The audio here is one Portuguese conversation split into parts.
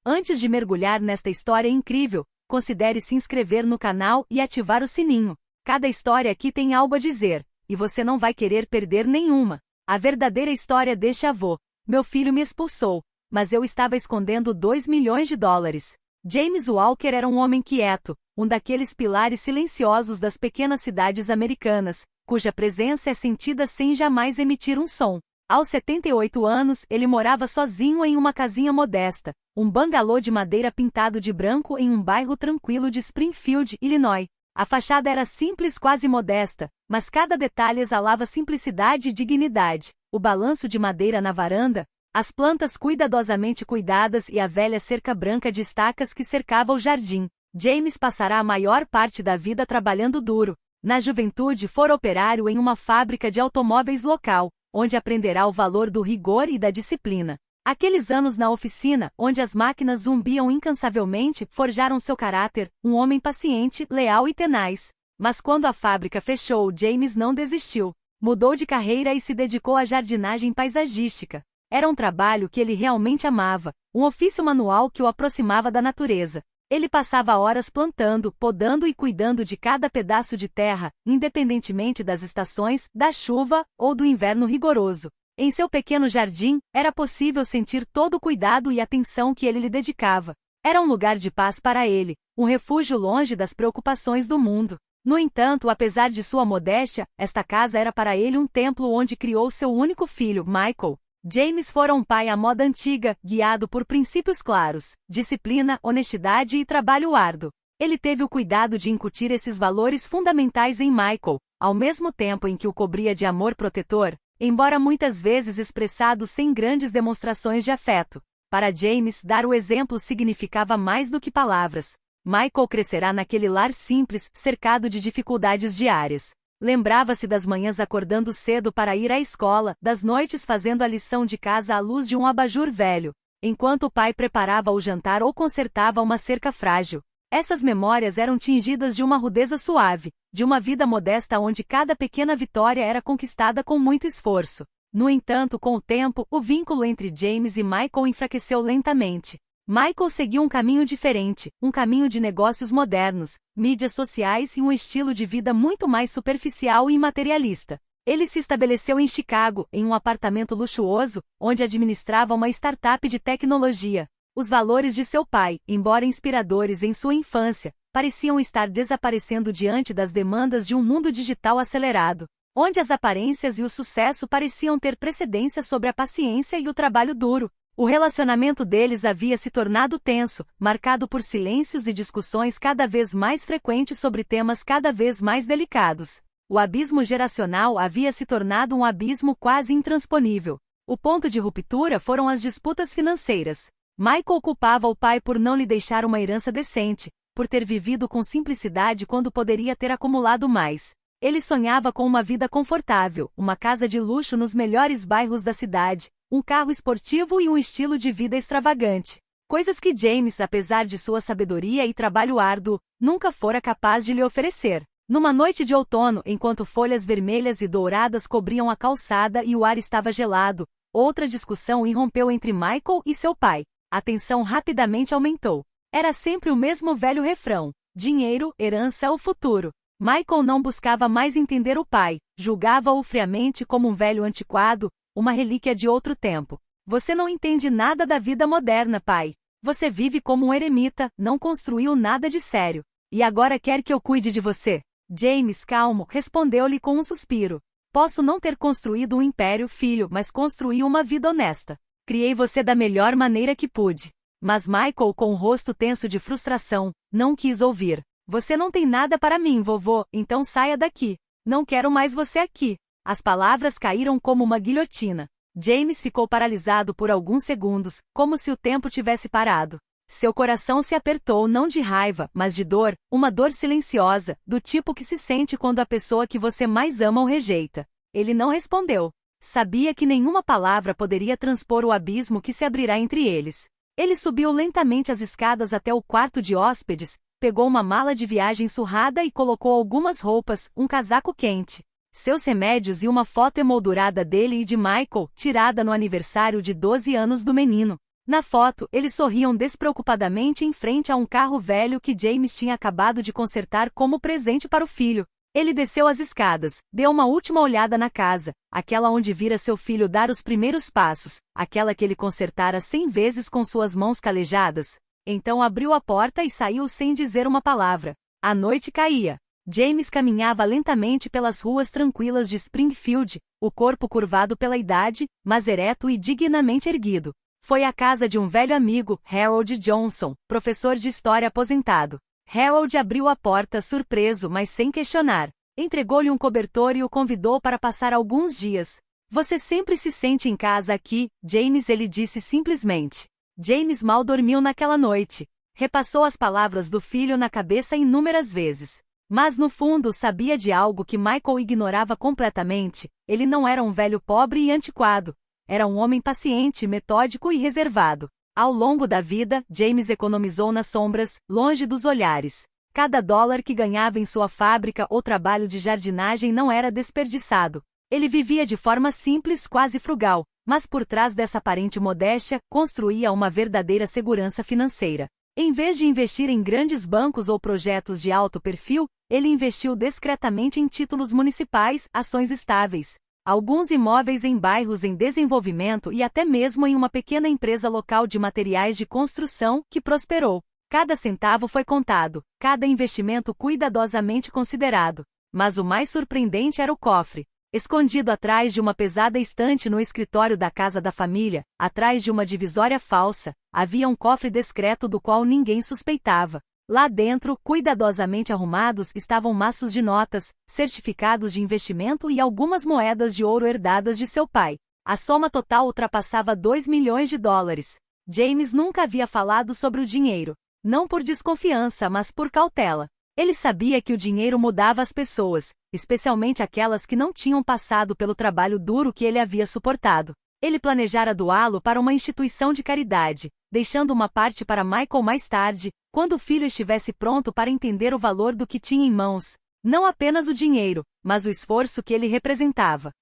Antes de mergulhar nesta história incrível, considere se inscrever no canal e ativar o sininho. Cada história aqui tem algo a dizer, e você não vai querer perder nenhuma. A verdadeira história deste avô. Meu filho me expulsou, mas eu estava escondendo 2 milhões de dólares. James Walker era um homem quieto, um daqueles pilares silenciosos das pequenas cidades americanas, cuja presença é sentida sem jamais emitir um som. Aos 78 anos, ele morava sozinho em uma casinha modesta, um bangalô de madeira pintado de branco em um bairro tranquilo de Springfield, Illinois. A fachada era simples, quase modesta, mas cada detalhe exalava simplicidade e dignidade. O balanço de madeira na varanda, as plantas cuidadosamente cuidadas e a velha cerca branca de estacas que cercava o jardim. James passará a maior parte da vida trabalhando duro. Na juventude fora operário em uma fábrica de automóveis local, onde aprenderá o valor do rigor e da disciplina. Aqueles anos na oficina, onde as máquinas zumbiam incansavelmente, forjaram seu caráter, um homem paciente, leal e tenaz. Mas quando a fábrica fechou, James não desistiu. Mudou de carreira e se dedicou à jardinagem paisagística. Era um trabalho que ele realmente amava, um ofício manual que o aproximava da natureza. Ele passava horas plantando, podando e cuidando de cada pedaço de terra, independentemente das estações, da chuva ou do inverno rigoroso. Em seu pequeno jardim, era possível sentir todo o cuidado e atenção que ele lhe dedicava. Era um lugar de paz para ele, um refúgio longe das preocupações do mundo. No entanto, apesar de sua modéstia, esta casa era para ele um templo onde criou seu único filho, Michael. James fora um pai à moda antiga, guiado por princípios claros, disciplina, honestidade e trabalho árduo. Ele teve o cuidado de incutir esses valores fundamentais em Michael, ao mesmo tempo em que o cobria de amor protetor, embora muitas vezes expressado sem grandes demonstrações de afeto. Para James, dar o exemplo significava mais do que palavras. Michael crescerá naquele lar simples, cercado de dificuldades diárias. Lembrava-se das manhãs acordando cedo para ir à escola, das noites fazendo a lição de casa à luz de um abajur velho, enquanto o pai preparava o jantar ou consertava uma cerca frágil. Essas memórias eram tingidas de uma rudeza suave, de uma vida modesta onde cada pequena vitória era conquistada com muito esforço. No entanto, com o tempo, o vínculo entre James e Michael enfraqueceu lentamente. Michael seguiu um caminho diferente, um caminho de negócios modernos, mídias sociais e um estilo de vida muito mais superficial e materialista. Ele se estabeleceu em Chicago, em um apartamento luxuoso, onde administrava uma startup de tecnologia. Os valores de seu pai, embora inspiradores em sua infância, pareciam estar desaparecendo diante das demandas de um mundo digital acelerado, onde as aparências e o sucesso pareciam ter precedência sobre a paciência e o trabalho duro. O relacionamento deles havia se tornado tenso, marcado por silêncios e discussões cada vez mais frequentes sobre temas cada vez mais delicados. O abismo geracional havia se tornado um abismo quase intransponível. O ponto de ruptura foram as disputas financeiras. Michael culpava o pai por não lhe deixar uma herança decente, por ter vivido com simplicidade quando poderia ter acumulado mais. Ele sonhava com uma vida confortável, uma casa de luxo nos melhores bairros da cidade, um carro esportivo e um estilo de vida extravagante. Coisas que James, apesar de sua sabedoria e trabalho árduo, nunca fora capaz de lhe oferecer. Numa noite de outono, enquanto folhas vermelhas e douradas cobriam a calçada e o ar estava gelado, outra discussão irrompeu entre Michael e seu pai. A tensão rapidamente aumentou. Era sempre o mesmo velho refrão: dinheiro, herança ou futuro. Michael não buscava mais entender o pai, julgava-o friamente como um velho antiquado, uma relíquia de outro tempo. Você não entende nada da vida moderna, pai. Você vive como um eremita, não construiu nada de sério. E agora quer que eu cuide de você? James, calmo, respondeu-lhe com um suspiro. Posso não ter construído um império, filho, mas construí uma vida honesta. Criei você da melhor maneira que pude. Mas Michael, com o rosto tenso de frustração, não quis ouvir. Você não tem nada para mim, vovô, então saia daqui. Não quero mais você aqui. As palavras caíram como uma guilhotina. James ficou paralisado por alguns segundos, como se o tempo tivesse parado. Seu coração se apertou não de raiva, mas de dor, uma dor silenciosa, do tipo que se sente quando a pessoa que você mais ama o rejeita. Ele não respondeu. Sabia que nenhuma palavra poderia transpor o abismo que se abrirá entre eles. Ele subiu lentamente as escadas até o quarto de hóspedes, pegou uma mala de viagem surrada e colocou algumas roupas, um casaco quente, seus remédios e uma foto emoldurada dele e de Michael, tirada no aniversário de 12 anos do menino. Na foto, eles sorriam despreocupadamente em frente a um carro velho que James tinha acabado de consertar como presente para o filho. Ele desceu as escadas, deu uma última olhada na casa, aquela onde vira seu filho dar os primeiros passos, aquela que ele consertara 100 vezes com suas mãos calejadas. Então abriu a porta e saiu sem dizer uma palavra. A noite caía. James caminhava lentamente pelas ruas tranquilas de Springfield, o corpo curvado pela idade, mas ereto e dignamente erguido. Foi à casa de um velho amigo, Harold Johnson, professor de história aposentado. Harold abriu a porta surpreso, mas sem questionar. Entregou-lhe um cobertor e o convidou para passar alguns dias. Você sempre se sente em casa aqui, James, ele disse simplesmente. James mal dormiu naquela noite. Repassou as palavras do filho na cabeça inúmeras vezes. Mas no fundo sabia de algo que Michael ignorava completamente. Ele não era um velho pobre e antiquado. Era um homem paciente, metódico e reservado. Ao longo da vida, James economizou nas sombras, longe dos olhares. Cada dólar que ganhava em sua fábrica ou trabalho de jardinagem não era desperdiçado. Ele vivia de forma simples, quase frugal, mas por trás dessa aparente modéstia, construía uma verdadeira segurança financeira. Em vez de investir em grandes bancos ou projetos de alto perfil, ele investiu discretamente em títulos municipais, ações estáveis, alguns imóveis em bairros em desenvolvimento e até mesmo em uma pequena empresa local de materiais de construção, que prosperou. Cada centavo foi contado, cada investimento cuidadosamente considerado. Mas o mais surpreendente era o cofre. Escondido atrás de uma pesada estante no escritório da casa da família, atrás de uma divisória falsa, havia um cofre discreto do qual ninguém suspeitava. Lá dentro, cuidadosamente arrumados, estavam maços de notas, certificados de investimento e algumas moedas de ouro herdadas de seu pai. A soma total ultrapassava 2 milhões de dólares. James nunca havia falado sobre o dinheiro. Não por desconfiança, mas por cautela. Ele sabia que o dinheiro mudava as pessoas, especialmente aquelas que não tinham passado pelo trabalho duro que ele havia suportado. Ele planejara doá-lo para uma instituição de caridade, deixando uma parte para Michael mais tarde, quando o filho estivesse pronto para entender o valor do que tinha em mãos. Não apenas o dinheiro, mas o esforço que ele representava.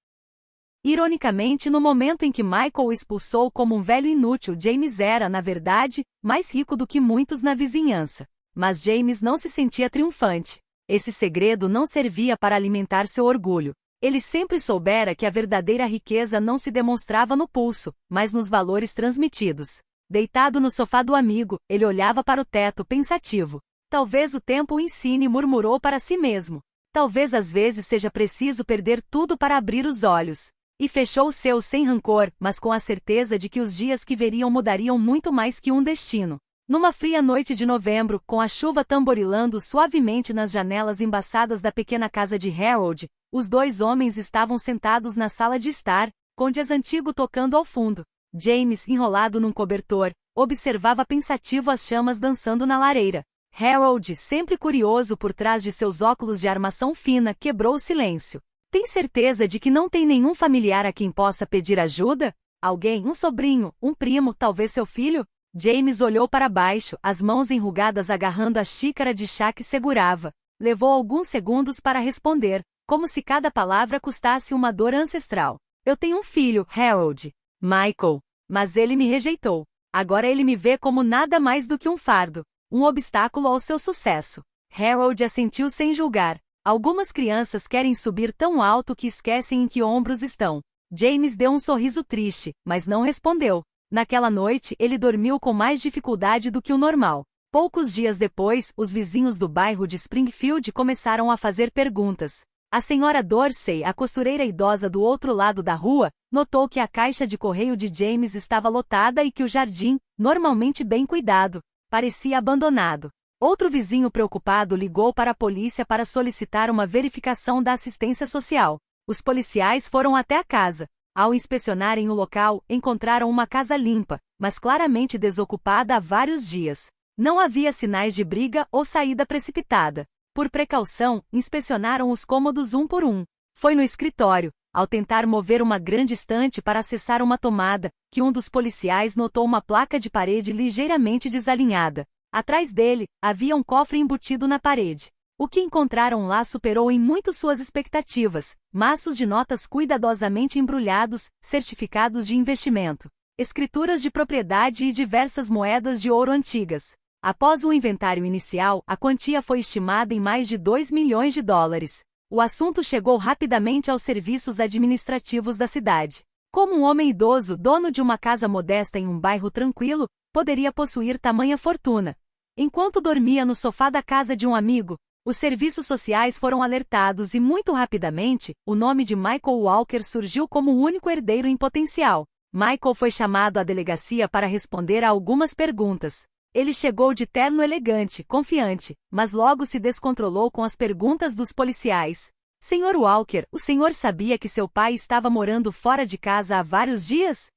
Ironicamente, no momento em que Michael o expulsou como um velho inútil, James era, na verdade, mais rico do que muitos na vizinhança. Mas James não se sentia triunfante. Esse segredo não servia para alimentar seu orgulho. Ele sempre soubera que a verdadeira riqueza não se demonstrava no pulso, mas nos valores transmitidos. Deitado no sofá do amigo, ele olhava para o teto pensativo. Talvez o tempo o ensine, murmurou para si mesmo. Talvez às vezes seja preciso perder tudo para abrir os olhos. E fechou os seus sem rancor, mas com a certeza de que os dias que veriam mudariam muito mais que um destino. Numa fria noite de novembro, com a chuva tamborilando suavemente nas janelas embaçadas da pequena casa de Harold, os dois homens estavam sentados na sala de estar, com jazz antigo tocando ao fundo. James, enrolado num cobertor, observava pensativo as chamas dançando na lareira. Harold, sempre curioso por trás de seus óculos de armação fina, quebrou o silêncio. Tem certeza de que não tem nenhum familiar a quem possa pedir ajuda? Alguém, um sobrinho, um primo, talvez seu filho? James olhou para baixo, as mãos enrugadas agarrando a xícara de chá que segurava. Levou alguns segundos para responder, como se cada palavra custasse uma dor ancestral. Eu tenho um filho, Harold. Michael. Mas ele me rejeitou. Agora ele me vê como nada mais do que um fardo, um obstáculo ao seu sucesso. Harold assentiu sem julgar. Algumas crianças querem subir tão alto que esquecem em que ombros estão. James deu um sorriso triste, mas não respondeu. Naquela noite, ele dormiu com mais dificuldade do que o normal. Poucos dias depois, os vizinhos do bairro de Springfield começaram a fazer perguntas. A senhora Dorsey, a costureira idosa do outro lado da rua, notou que a caixa de correio de James estava lotada e que o jardim, normalmente bem cuidado, parecia abandonado. Outro vizinho preocupado ligou para a polícia para solicitar uma verificação da assistência social. Os policiais foram até a casa. Ao inspecionarem o local, encontraram uma casa limpa, mas claramente desocupada há vários dias. Não havia sinais de briga ou saída precipitada. Por precaução, inspecionaram os cômodos um por um. Foi no escritório, ao tentar mover uma grande estante para acessar uma tomada, que um dos policiais notou uma placa de parede ligeiramente desalinhada. Atrás dele, havia um cofre embutido na parede. O que encontraram lá superou em muito suas expectativas: maços de notas cuidadosamente embrulhados, certificados de investimento. escrituras de propriedade e diversas moedas de ouro antigas. Após o inventário inicial, a quantia foi estimada em mais de 2 milhões de dólares. O assunto chegou rapidamente aos serviços administrativos da cidade. Como um homem idoso, dono de uma casa modesta em um bairro tranquilo, poderia possuir tamanha fortuna? Enquanto dormia no sofá da casa de um amigo, os serviços sociais foram alertados e muito rapidamente, o nome de Michael Walker surgiu como o único herdeiro em potencial. Michael foi chamado à delegacia para responder a algumas perguntas. Ele chegou de terno elegante, confiante, mas logo se descontrolou com as perguntas dos policiais. Senhor Walker, o senhor sabia que seu pai estava morando fora de casa há vários dias?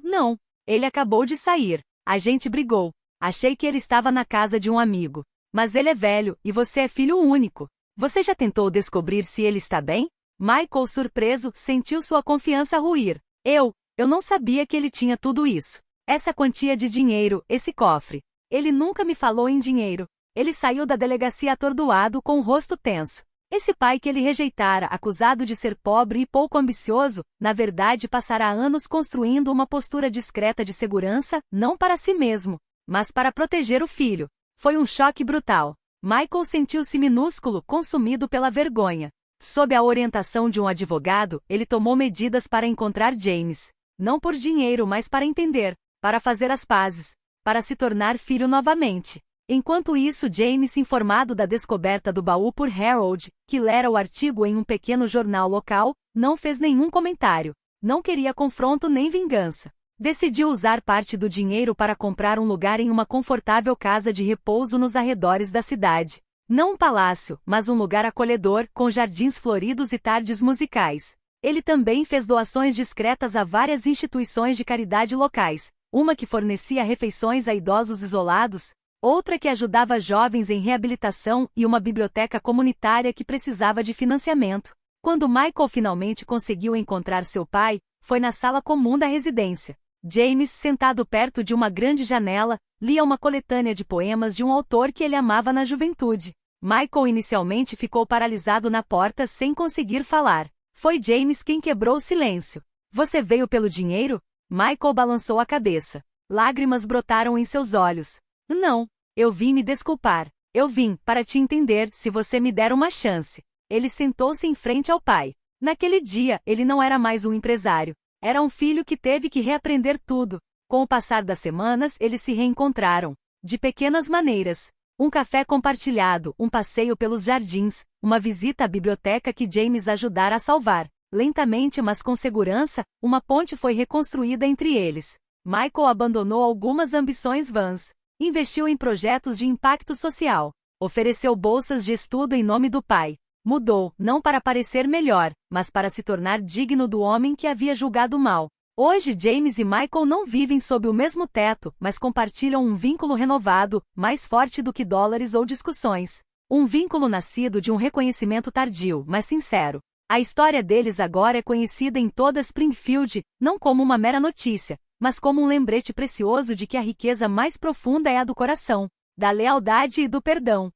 Não. Ele acabou de sair. A gente brigou. Achei que ele estava na casa de um amigo. Mas ele é velho, e você é filho único. Você já tentou descobrir se ele está bem? Michael, surpreso, sentiu sua confiança ruir. Eu não sabia que ele tinha tudo isso. Essa quantia de dinheiro, esse cofre. Ele nunca me falou em dinheiro. Ele saiu da delegacia atordoado com o rosto tenso. Esse pai que ele rejeitara, acusado de ser pobre e pouco ambicioso, na verdade passará anos construindo uma postura discreta de segurança, não para si mesmo, mas para proteger o filho. Foi um choque brutal. Michael sentiu-se minúsculo, consumido pela vergonha. Sob a orientação de um advogado, ele tomou medidas para encontrar James. Não por dinheiro, mas para entender, para fazer as pazes, para se tornar filho novamente. Enquanto isso, James, informado da descoberta do baú por Harold, que lera o artigo em um pequeno jornal local, não fez nenhum comentário. Não queria confronto nem vingança. Decidiu usar parte do dinheiro para comprar um lugar em uma confortável casa de repouso nos arredores da cidade. Não um palácio, mas um lugar acolhedor, com jardins floridos e tardes musicais. Ele também fez doações discretas a várias instituições de caridade locais, uma que fornecia refeições a idosos isolados, outra que ajudava jovens em reabilitação e uma biblioteca comunitária que precisava de financiamento. Quando Michael finalmente conseguiu encontrar seu pai, foi na sala comum da residência. James, sentado perto de uma grande janela, lia uma coletânea de poemas de um autor que ele amava na juventude. Michael inicialmente ficou paralisado na porta sem conseguir falar. Foi James quem quebrou o silêncio. Você veio pelo dinheiro? Michael balançou a cabeça. Lágrimas brotaram em seus olhos. Não, eu vim me desculpar. Eu vim para te entender se você me der uma chance. Ele sentou-se em frente ao pai. Naquele dia, ele não era mais um empresário. Era um filho que teve que reaprender tudo. Com o passar das semanas, eles se reencontraram. De pequenas maneiras. Um café compartilhado, um passeio pelos jardins, uma visita à biblioteca que James ajudara a salvar. Lentamente, mas com segurança, uma ponte foi reconstruída entre eles. Michael abandonou algumas ambições vãs. Investiu em projetos de impacto social. Ofereceu bolsas de estudo em nome do pai. Mudou, não para parecer melhor, mas para se tornar digno do homem que havia julgado mal. Hoje James e Michael não vivem sob o mesmo teto, mas compartilham um vínculo renovado, mais forte do que dólares ou discussões. Um vínculo nascido de um reconhecimento tardio, mas sincero. A história deles agora é conhecida em toda Springfield, não como uma mera notícia, mas como um lembrete precioso de que a riqueza mais profunda é a do coração, da lealdade e do perdão.